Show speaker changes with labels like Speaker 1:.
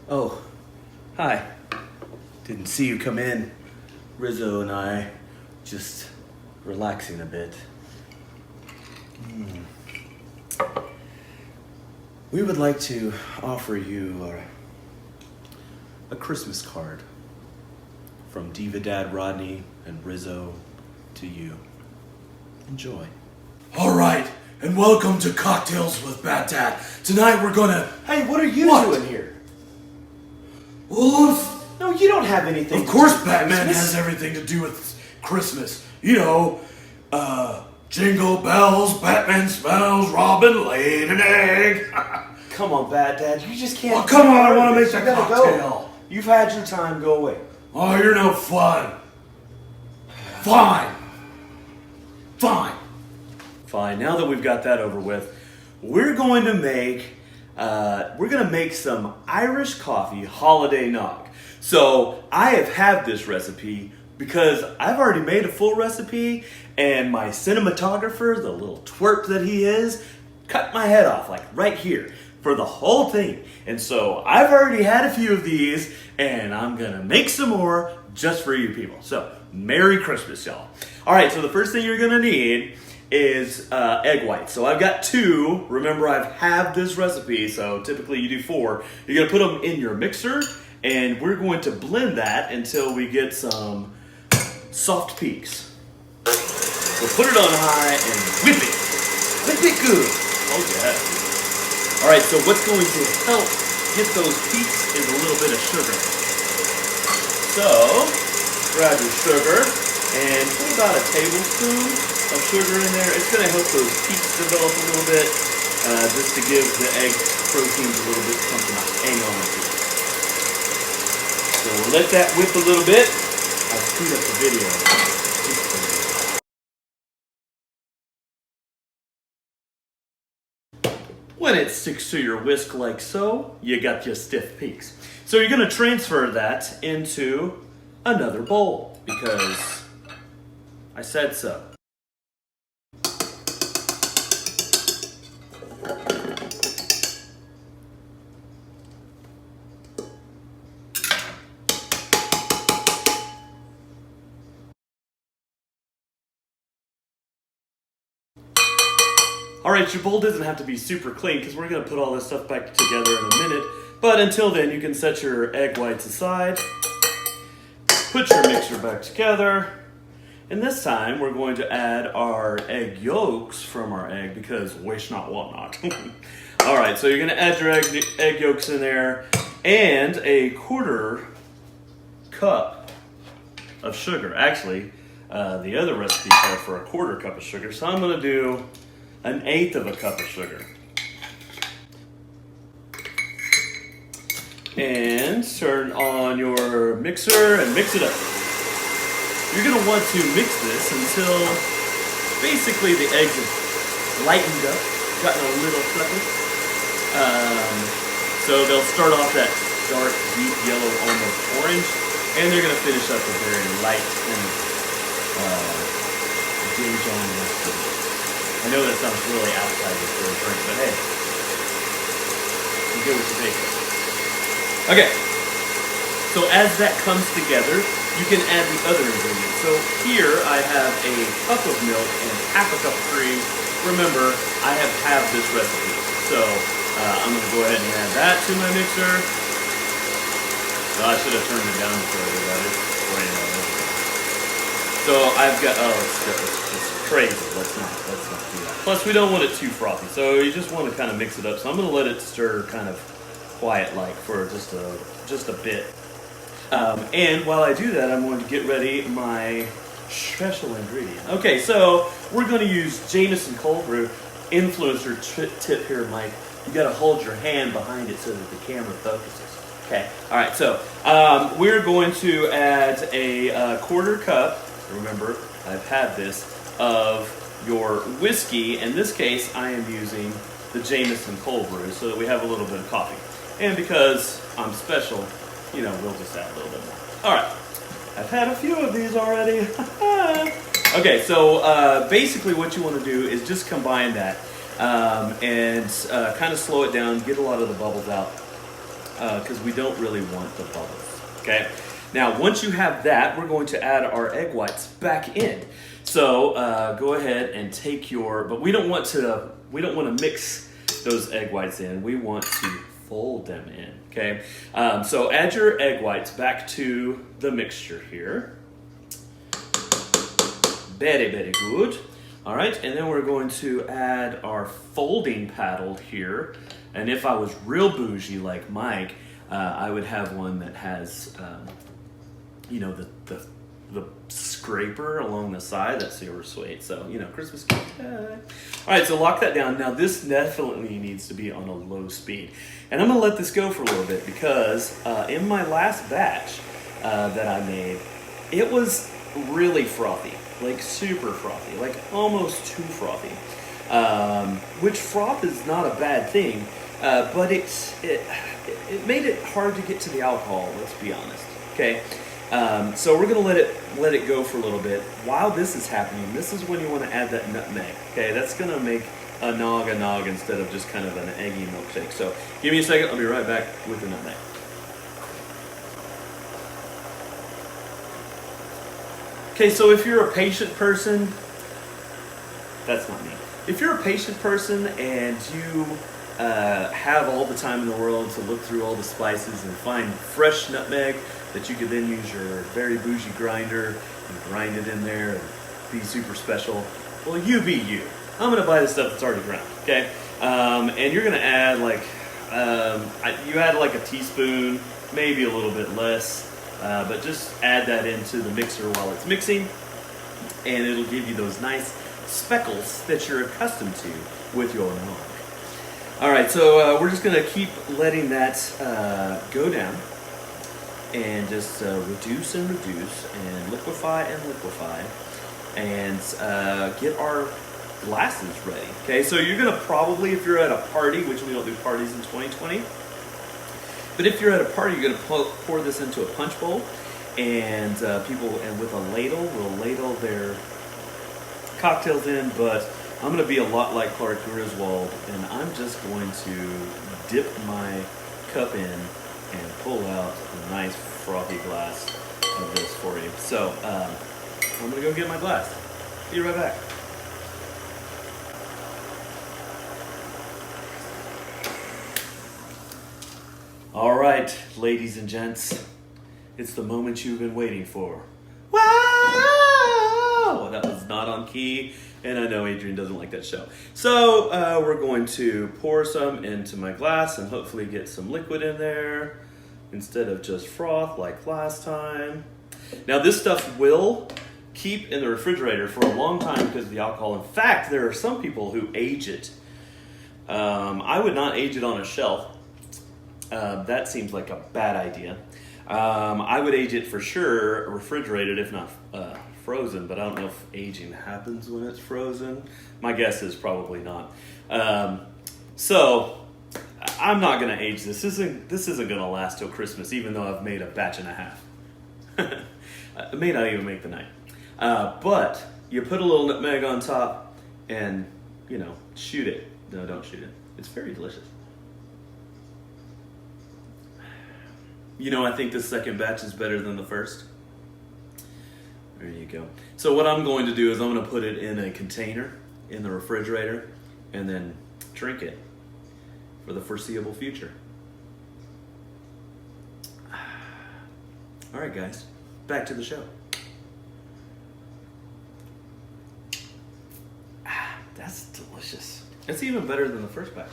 Speaker 1: Oh, hi. Didn't see you come in. Rizzo and I just relaxing a bit. We would like to offer you a Christmas card from Diva Dad Rodney and Rizzo to you. Enjoy.
Speaker 2: All right, and welcome to Cocktails with Bat Dad. Tonight we're gonna...
Speaker 1: Hey, what are you doing here?
Speaker 2: Well,
Speaker 1: No, you don't have anything.
Speaker 2: of course
Speaker 1: to do with
Speaker 2: Batman
Speaker 1: Christmas.
Speaker 2: has everything to do with Christmas. You know, jingle bells, Batman smells, Robin laid an egg.
Speaker 1: Come on, Bad Dad. You just can't.
Speaker 2: Well, come on, I want to make
Speaker 1: You
Speaker 2: that
Speaker 1: gotta
Speaker 2: cocktail.
Speaker 1: go. You've had your time. Go away.
Speaker 2: Oh, you're no fun. Fine.
Speaker 1: Fine. Now that we've got that over with, we're going to make some Irish Coffee Holiday Nog. So I have had this recipe because I've already made a full recipe, and my cinematographer, the little twerp that he is, cut my head off like right here for the whole thing. And so I've already had a few of these, and I'm gonna make some more just for you people. So Merry Christmas, y'all. All right, so the first thing you're gonna need is egg whites. So I've got 2. Remember, I've had this recipe, so typically you do 4. You're gonna put them in your mixer, and we're going to blend that until we get some soft peaks. We'll put it on high and whip it. Whip it good. Oh yeah. All right, so what's going to help get those peaks is a little bit of sugar. So, grab your sugar and put about a tablespoon of sugar in there. It's going to help those peaks develop a little bit, just to give the egg proteins a little bit something to hang on to. So we'll let that whip a little bit. I've screwed up the video. When it sticks to your whisk like so, you got your stiff peaks. So you're going to transfer that into another bowl because I said so. All right, your bowl doesn't have to be super clean because we're going to put all this stuff back together in a minute. But until then, you can set your egg whites aside, put your mixture back together, and this time we're going to add our egg yolks from our egg because waste not, want not. All right, so you're going to add your egg yolks in there and a 1/4 cup of sugar. Actually, the other recipe called for a 1/4 cup of sugar, so I'm going to do 1/8 of a cup of sugar. And turn on your mixer and mix it up. You're going to want to mix this until basically the eggs have lightened up, gotten a little fluffy. So they'll start off that dark, deep yellow, almost orange, and they're going to finish up a very light and Dijon recipe. I know that sounds really outside for a drink, but hey, you get what you take. Okay, so as that comes together, you can add the other ingredients. So here I have a cup of milk and 1/2 cup of cream. Remember, I have halved this recipe. So I'm going to go ahead and add that to my mixer. Oh, I should have turned it down before I did that. It's way over. So I've got, it's crazy. Let's not do that. Plus, we don't want it too frothy. So you just want to kind of mix it up. So I'm going to let it stir kind of quiet-like for just a bit. And while I do that, I'm going to get ready my special ingredient. Okay, so we're going to use Jameson cold brew. Influencer tip here, Mike. You got to hold your hand behind it so that the camera focuses. Okay. All right. So we're going to add a 1/4 cup. Remember, I've had this of your whiskey. In this case, I am using the Jameson cold brew so that we have a little bit of coffee. And because I'm special, you know, we'll just add a little bit more. All right. I've had a few of these already. Okay, so basically what you want to do is just combine that and kind of slow it down, get a lot of the bubbles out. because we don't really want the bubbles. Okay. Now, once you have that, we're going to add our egg whites back in. So go ahead and take your, but we don't want to mix those egg whites in. We want to fold them in. Okay. So add your egg whites back to the mixture here. Very, very good. All right, and then we're going to add our folding paddle here. And if I was real bougie like Mike, I would have one that has, you know, the scraper along the side. That's super sweet. So, you know, Christmas cake. All right, so lock that down. Now, this definitely needs to be on a low speed. And I'm going to let this go for a little bit because in my last batch that I made, it was really frothy. Like super frothy, like almost too frothy. Which froth is not a bad thing, but it made it hard to get to the alcohol. Let's be honest. Okay, so we're gonna let it go for a little bit. While this is happening, this is when you want to add that nutmeg. Okay, that's gonna make a nog instead of just kind of an eggy milkshake. So give me a second. I'll be right back with the nutmeg. Okay, so if you're a patient person, that's not me. If you're a patient person and you have all the time in the world to look through all the spices and find fresh nutmeg that you could then use your very bougie grinder and grind it in there and be super special, well, you be you. I'm gonna buy the stuff that's already ground, okay? And you're gonna add like, you add like a teaspoon, maybe a little bit less. But just add that into the mixer while it's mixing, and it'll give you those nice speckles that you're accustomed to with your nog. All right, so we're just going to keep letting that go down and just reduce and liquefy and get our glasses ready. Okay, so you're going to probably, if you're at a party, which we don't do parties in 2020, but if you're at a party, you're going to pour this into a punch bowl, and people, and with a ladle, will ladle their cocktails in. But I'm going to be a lot like Clark Griswold, and I'm just going to dip my cup in and pull out a nice frothy glass of this for you. So I'm going to go get my glass. Be right back. All right, ladies and gents, it's the moment you've been waiting for. Wow! That was not on key, and I know Adrian doesn't like that show. So we're going to pour some into my glass and hopefully get some liquid in there instead of just froth like last time. Now this stuff will keep in the refrigerator for a long time because of the alcohol. In fact, there are some people who age it. I would not age it on a shelf. That seems like a bad idea. I would age it for sure, refrigerated if not frozen, but I don't know if aging happens when it's frozen. My guess is probably not. So I'm not going to age this. This isn't going to last till Christmas, even though I've made a batch and a half. It may not even make the night. But you put a little nutmeg on top and, you know, shoot it. No, don't shoot it. It's very delicious. You know, I think the second batch is better than the first. There you go. So what I'm going to do is I'm going to put it in a container in the refrigerator and then drink it for the foreseeable future. All right, guys, back to the show. That's delicious. It's even better than the first batch.